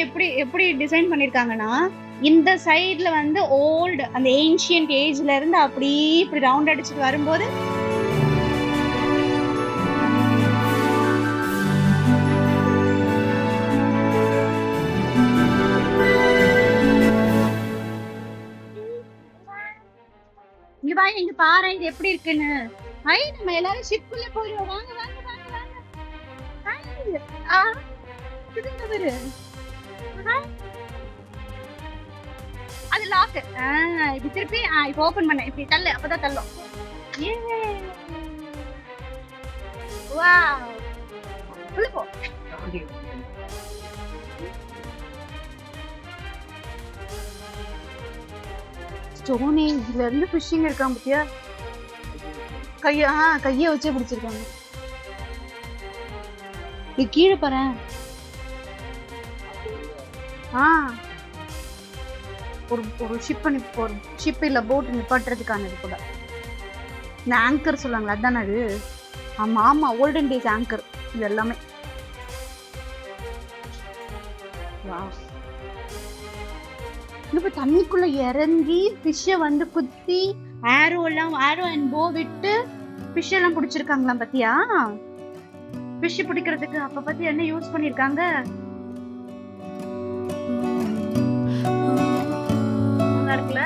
எப்படி எப்படி டிசைன் பண்ணிருக்காங்கன்னா, இந்த சைடுல வந்து ஓல்டு அந்த ஏன்ஷியன்ட் ஏஜ்ல இருந்து அப்படியே இப்படி ரவுண்ட் அடிச்சுட்டு வரும்போது இங்க பாருங்க, இங்க பாரு இது எப்படி இருக்குன்னு. நம்ம எல்லாரும் ஷிப்குள்ள போயிடுவோம். வாங்க வாங்க வாங்க வாங்க. இது என்ன பேரு? அது லாக். இப்படி திருப்பி இப்ப ஓபன் பண்ண இப்படி தள்ளு, அப்பதான் தள்ளும். வாவ், உள்ள போ. ஸ்டோன் ஏஜ்ல இருந்து ஃபிஷிங் இருக்கான் பத்தியா? கைய வச்சே பிடிச்சிருக்காங்க. இது கீழே பாரு. ஒரு ஷிப் இல்ல போட் நிப்பாட்டுறதுக்கானது கூட. இந்த ஆங்கர் சொல்லுவாங்களா, அதுதானே அது? ஆமா ஆமா, ஓல்டன் டேஸ் ஆங்கர் இது எல்லாமே. இப்ப தண்ணிக்குள்ள இறங்கி ஃபிஷ்ஷ வந்து குத்தி ஆரோ அண்ட் போ விட்டு ஃபிஷ் எல்லாம் பிடிச்சிருக்காங்களாம் பத்தியா? ஃபிஷ் பிடிக்கிறதுக்கு அப்ப பத்தி என்ன யூஸ் பண்ணிருக்காங்க? இருக்குல்ல,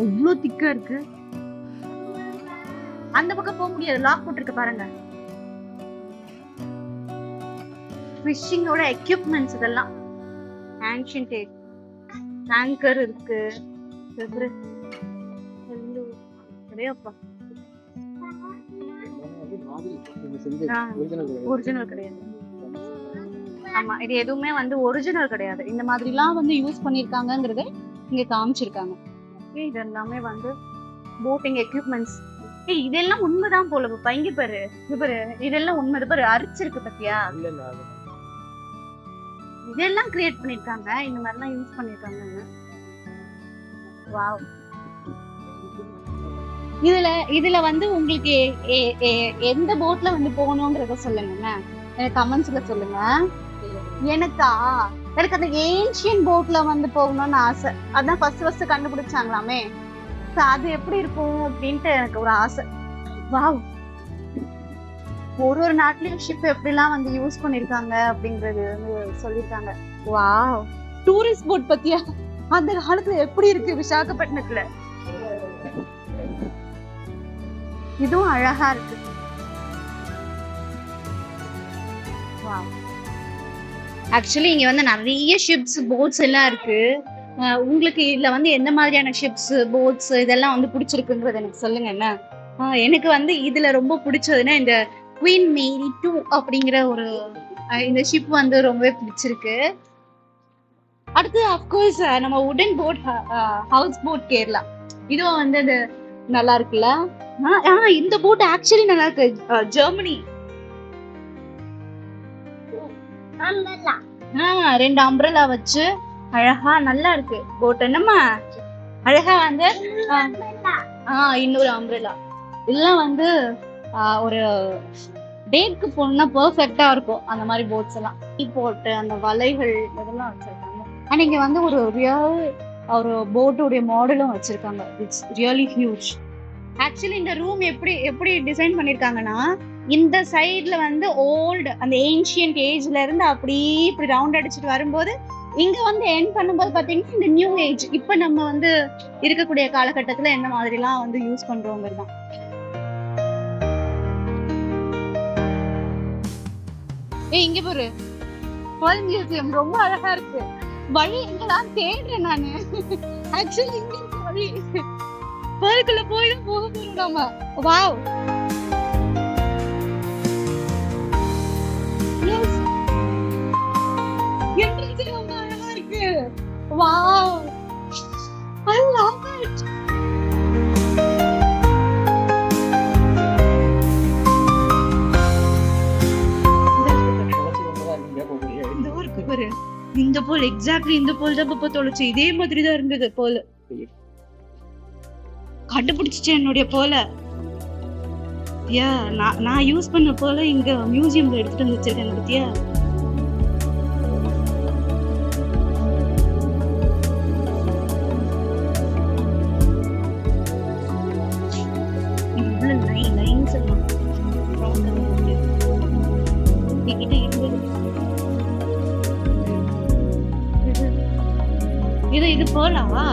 அவ்வளோ திக்கா இருக்கு. அந்த பக்கம் போக முடியாது, லாக் போட்டிருக்கு பாருங்க. ஃபிஷிங்கோட எக்யூப்மெண்ட்ஸ் இதெல்லாம். ஆன்ஷியன்ட் ஏஜ் ஆங்கர் இருக்கு. ஒரிஜினல் கிடையாது. ஆமா, இது எதுவுமே வந்து ஒரிஜினல் கிடையாது. இந்த மாதிரி எல்லாம் வந்து யூஸ் பண்ணிருக்காங்கங்கறத இங்க காமிச்சிருக்காங்க. இது எல்லாமே வந்து போட்டிங் எக்யூப்மெண்ட்ஸ். இதெல்லாம் உண்மைதான் போல. இங்க பாரு, இதெல்லாம் உண்மை பாரு, அரிச்சிருக்கு பத்தியா? இதெல்லாம் கிரியேட் பண்ணிருக்காங்க, இந்த மாதிரி எல்லாம் யூஸ் பண்ணிருக்காங்க. வாவ். இதுல வந்து உங்களுக்கு எந்த போட்ல வந்து போகணும்ன்றத சொல்லுங்க, எனக்கு கமெண்ட்ஸ்ல சொல்லுங்க. எனக்கு அந்த ஏன்ஷியன் போட்ல வந்து போகணும்னு ஆசை. அதான் ஃபர்ஸ்ட் கண்டுபிடிச்சாங்களாமே, அது எப்படி இருக்கும் அப்படின்ட்டு எனக்கு ஒரு ஆசை. வாவ். ஒரு நாட்டிலயும் ஷிப் எப்படிலாம் வந்து யூஸ் பண்ணிருக்காங்க அப்படிங்கறது வந்து சொல்லிருக்காங்க. வாவ். டூரிஸ்ட் போட் பத்தியா அந்த காலத்துல எப்படி இருக்கு விசாகப்பட்டினத்துல? இதுவும் அழகா இருக்கு. ஆக்சுவலி இங்க வந்து நிறைய ஷிப்ஸ் போட்ஸ் எல்லாம் இருக்கு. உங்களுக்கு இதுல வந்து எந்த மாதிரியான ஷிப்ஸ் போட்ஸ் இதெல்லாம் வந்து பிடிச்சிருக்குன்றது எனக்கு சொல்லுங்க. என்ன எனக்கு வந்து இதுல ரொம்ப பிடிச்சதுன்னா இந்த குவீன் மேரி 2 அப்படிங்கிற ஒரு இந்த ஷிப் வந்து ரொம்பவே பிடிச்சிருக்கு. அடுத்து அப்கோர்ஸ் நம்ம உடன் போட் ஹவுஸ் போட் கேரளா, இதுவும் வந்து அது நல்லா இருக்குல்ல. இந்த போட் ஆக்சுவலி நல்லா இருக்கு. ஜெர்மனி 2 அம்ப்ரெல்லா வச்சு அழகா நல்லா இருக்கு போட். என்னம்மா அழகா வந்து இன்னொரு அம்ப்ரெல்லா. இதெல்லாம் வந்து ஒரு டேட்க்கு போனா பெர்ஃபெக்ட்டா இருக்கும் அந்த மாதிரி போட்ஸ் எல்லாம். போட்டு அந்த வலைகள் இதெல்லாம் வச்சிருக்காங்க. அண்ட் இங்க வந்து ஒரு ரியல் ஒரு போட்டோட மாடலும் வச்சிருக்காங்க. It's really huge. ஆக்சுவலி இந்த ரூம் எப்படி டிசைன் பண்ணிருக்காங்கன்னா, இந்த சைடுல வந்து ஓல்டு அந்த ஏன்ஷியன்ட் ஏஜ்ல இருந்து அப்படியே இப்படி ரவுண்ட் அடிச்சுட்டு வரும்போது இங்க வந்து எண்ட் பண்ணும்போது பாத்தீங்கன்னா இந்த நியூ ஏஜ் இப்ப நம்ம வந்து இருக்கக்கூடிய காலகட்டத்துல என்ன மாதிரி எல்லாம் வந்து யூஸ் பண்றோங்கிறது தான். இங்க பாரு, வேர்ல்ட் மியூசியம் ரொம்ப அழகா இருக்கு. வழி எங்கெல்லாம் தேடுறேன் நானு. ஆக்சுவலி இங்க இருக்கு வழி. வேர்ல்டுக்குள்ள போய் தான் போக போறோம் நாம. வாவ். எஸ், என்ட்ரன்ஸ் ரொம்ப அழகா இருக்கு. Wow, I love it. இந்த போல் எக்ஸாக்ட்லி இந்த போல் தான் பாப்பா தொலைச்சு. இதே மாதிரி தான் இருந்தது போல. கண்டுபிடிச்சிச்சு என்னுடைய போல. நான் யூஸ் பண்ண போல இங்க மியூசியம்ல எடுத்துட்டு வந்து வச்சிருக்கேன் பத்தியா? இது போலாவா?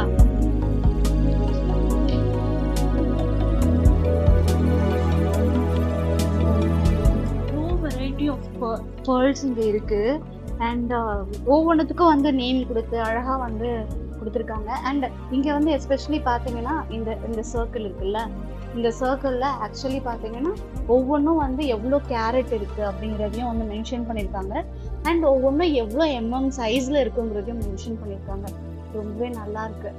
வெரைட்டி ஆஃப் பேர்ல்ஸ் இங்க இருக்கு. அண்ட் ஒவ்வொன்றுத்துக்கும் வந்து நேம் கொடுத்து அழகா வந்து கொடுத்துருக்காங்க. அண்ட் இங்க வந்து எஸ்பெஷலி பாத்தீங்கன்னா இந்த சர்க்கிள் இருக்குல்ல, இந்த சர்க்கிள்ல ஆக்சுவலி பாத்தீங்கன்னா ஒவ்வொன்றும் வந்து எவ்வளோ கேரட் இருக்கு அப்படிங்கிறதையும் வந்து மென்ஷன் பண்ணியிருக்காங்க. அண்ட் ஒவ்வொன்றும் எவ்வளோ சைஸ்ல இருக்குங்கிறதையும் மென்ஷன் பண்ணியிருக்காங்க. ரொம்பவே நல்லா இருக்கு.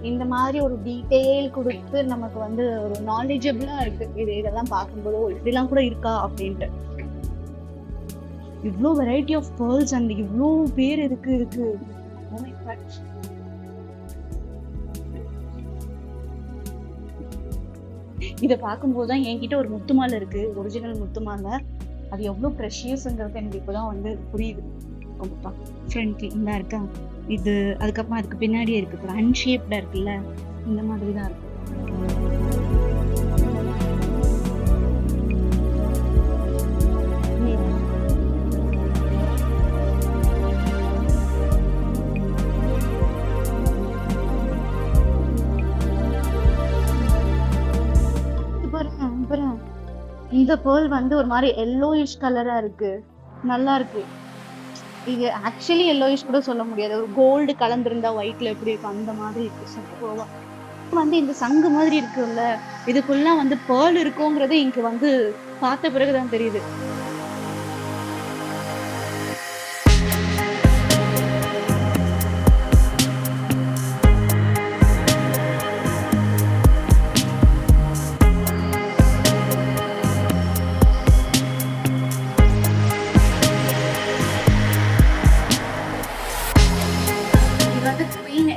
இந்த மாதிரி ஒரு டீட்டெயில் கொடுத்து நமக்கு வந்து ஒரு நாலேஜபிளா இருக்கு. இதெல்லாம் பார்க்கும்போது இதெல்லாம் கூட இருக்கா அப்படின்ட்டு. இவ்வளோ வெரைட்டி ஆஃப் பேர்ல்ஸ் அண்ட் இவ்வளோ பேர் இருக்கு. இதை பார்க்கும்போது தான் என்கிட்ட ஒரு முத்துமாலை இருக்கு, ஒரிஜினல் முத்துமாலை. அது எவ்வளோ ப்ரெஷியஸ்ங்கிறது எனக்கு இப்போதான் வந்து புரியுது. ஃப்ரண்ட்ல இந்த இருக்கா இது, அதுக்கப்புறம் அதுக்கு பின்னாடியே இருக்கு அன்ஷேப்டா இருக்குல்ல, இந்த மாதிரி தான் இருக்கு. இந்த பேர்ல் வந்து ஒரு மாதிரி எல்லோயிஷ் கலரா இருக்கு, நல்லா இருக்கு. இது ஆக்சுவலி எல்லோயிஷ் கூட சொல்ல முடியாது, ஒரு கோல்டு கலந்திருந்தா ஒயிட்ல எப்படி இருக்கும் அந்த மாதிரி இருக்கு. சூப்பர்வா வந்து இந்த சங்கு மாதிரி இருக்குல்ல, இதுக்குள்ள வந்து பேர்ல் இருக்குங்கிறது இங்க வந்து பார்த்த பிறகுதான் தெரியுது.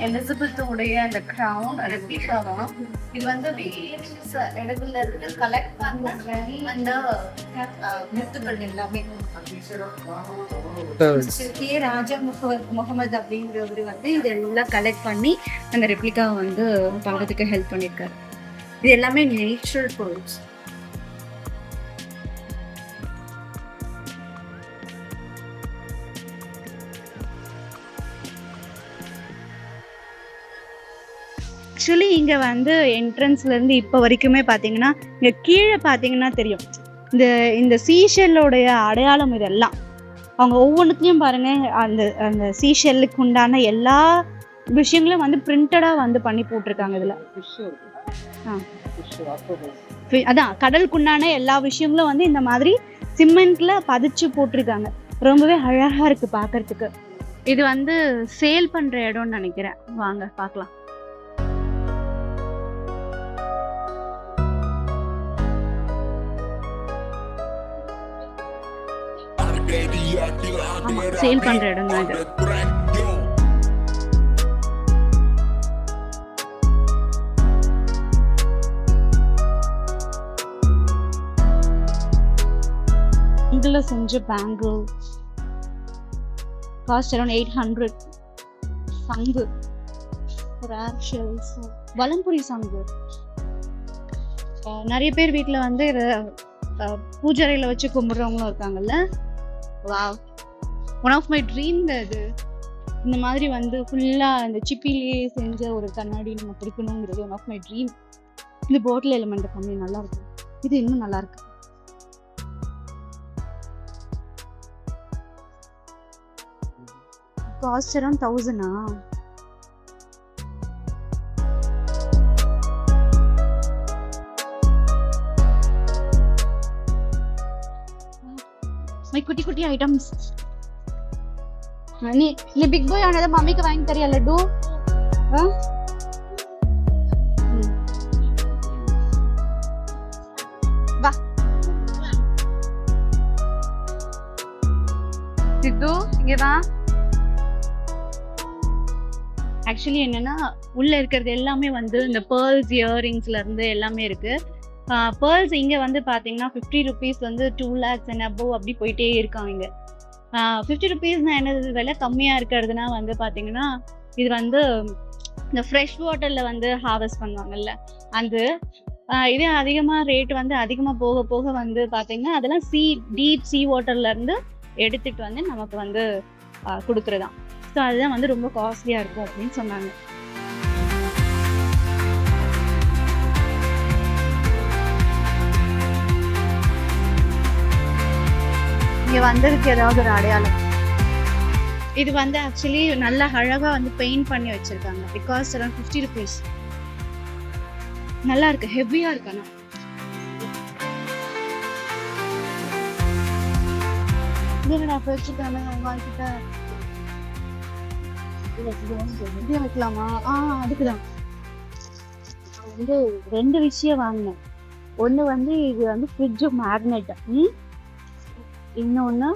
எலிசபெத்தோடைய அந்த கிரவுன் ரெப்ளிகாவாம். இது வந்து வேரியஸ் இடத்துல இருந்து கலெக்ட் பண்ண அந்த முத்துக்கள் எல்லாமே. கே ராஜா முகமது அப்படிங்கிறவர் வந்து இதெல்லாம் கலெக்ட் பண்ணி அந்த ரெப்ளிகாவை வந்து பண்றதுக்கு ஹெல்ப் பண்ணியிருக்காரு. இது எல்லாமே நேச்சுரல் பொருள்ஸ். ஆக்சுவலி இங்கே வந்து என்ட்ரன்ஸ்லேருந்து இப்போ வரைக்குமே பார்த்தீங்கன்னா இங்கே கீழே பார்த்தீங்கன்னா தெரியும் இந்த சீஷெல்லோடைய அடையாளம். இதெல்லாம் அவங்க ஒவ்வொன்றுத்தையும் பாருங்கள், அந்த சீஷெல்லுக்கு உண்டான எல்லா விஷயங்களும் வந்து பிரிண்டடாக வந்து பண்ணி போட்டிருக்காங்க இதில். அதான் கடலுக்குண்டான எல்லா விஷயங்களும் வந்து இந்த மாதிரி சிமெண்ட்ல பதிச்சு போட்டிருக்காங்க. ரொம்பவே அழகாக இருக்குது பார்க்கறதுக்கு. இது வந்து சேல் பண்ணுற இடம்னு நினைக்கிறேன். வாங்க பார்க்கலாம். சேல் பண்ற இடம் தான் இது. இதுல செஞ்ச பேங்கிள் காஸ்ட் அரௌண்ட் 800. சங்கு, ரேர் ஷெல்ஸ், வலம்புரி சங்கு. நிறைய பேர் வீட்டுல வந்து பூஜைறையில வச்சு கும்பிடுறவங்களும் இருக்காங்கல்ல. Wow, one of my dream இது. இந்த மாதிரி வந்து ஃபுல்லா இந்த சிப்பிலேயே செஞ்ச ஒரு கண்ணாடி நம்ம பிடிக்கணுங்கிறது ஒன் ஆஃப் மை ட்ரீம். இந்த போட்டில் எலிமெண்ட் கம்மி நல்லா இருக்கு. இது இன்னும் நல்லா இருக்கு. Cost around 1000. குட்டி குட்டி ஐட்டம்ஸ். நீ பிக் பாய் ஆனதை மம்மிக்கு வாங்கி தரியா லட்டு? வா சித்து, இங்க வா. ஆக்சுவலி என்னன்னா உள்ள இருக்கிறது எல்லாமே வந்து இந்த பேர்ல்ஸ் இயரிங்ஸ்ல இருந்து எல்லாமே இருக்கு. பேர்ல்ஸ் இங்கே வந்து பார்த்தீங்கன்னா 50 rupees வந்து 2 lakhs and above அப்படி போயிட்டே இருக்காங்க இங்கே. 50 rupeesனா என்னது, விலை கம்மியாக இருக்கிறதுனா வந்து பார்த்தீங்கன்னா இது வந்து இந்த ஃப்ரெஷ் வாட்டரில் வந்து ஹார்வெஸ்ட் பண்ணுவாங்கல்ல, அது இதே அதிகமாக ரேட் வந்து அதிகமாக போக போக வந்து பார்த்தீங்கன்னா அதெல்லாம் டீப் சி வாட்டர்லேருந்து எடுத்துகிட்டு வந்து நமக்கு வந்து கொடுக்குறதான். ஸோ அதுதான் வந்து ரொம்ப காஸ்ட்லியா இருக்கும் அப்படின்னு சொன்னாங்க. இங்க வந்ததுக்கு ஏதாவது ஒரு அடையாளம். இது வந்து ஆக்சுவலி நல்லா அழகா வந்து பெயிண்ட் பண்ணி வச்சிருக்காங்க. Because around 50 rupees. நல்லா இருக்கு, ஹெவியா இருக்கு. ஆனா என்னடா வச்சிருக்காங்க உங்ககிட்ட இது வைக்கலாமா? அதுக்குதான் வந்து 2 விஷயம் வாங்கினேன். ஒண்ணு வந்து இது வந்து ஃப்ரிட்ஜ் மேக்னெட், இன்னொன்னு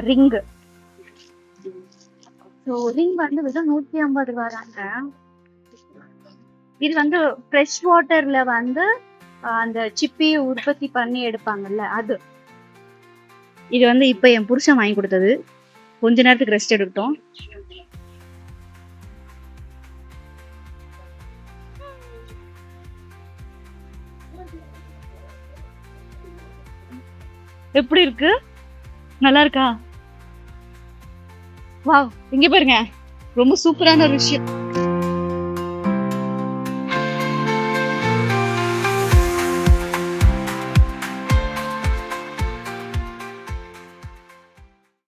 ரிங்கு. ஸோ ரிங் வந்து வெறும் 150 ரூபாங்க. இது வந்து ஃப்ரெஷ் வாட்டர்ல வந்து அந்த சிப்பி உற்பத்தி பண்ணி எடுப்பாங்கல்ல அது. இது வந்து இப்ப என் புருஷன் வாங்கி கொடுத்தது. கொஞ்ச நேரத்துக்கு ரெஸ்ட் எடுத்தோம். எப்படி இருக்கு? நல்லா இருக்கா? வாவ், இங்க பாருங்க, ரொம்ப சூப்பரான ஒரு விஷயம்.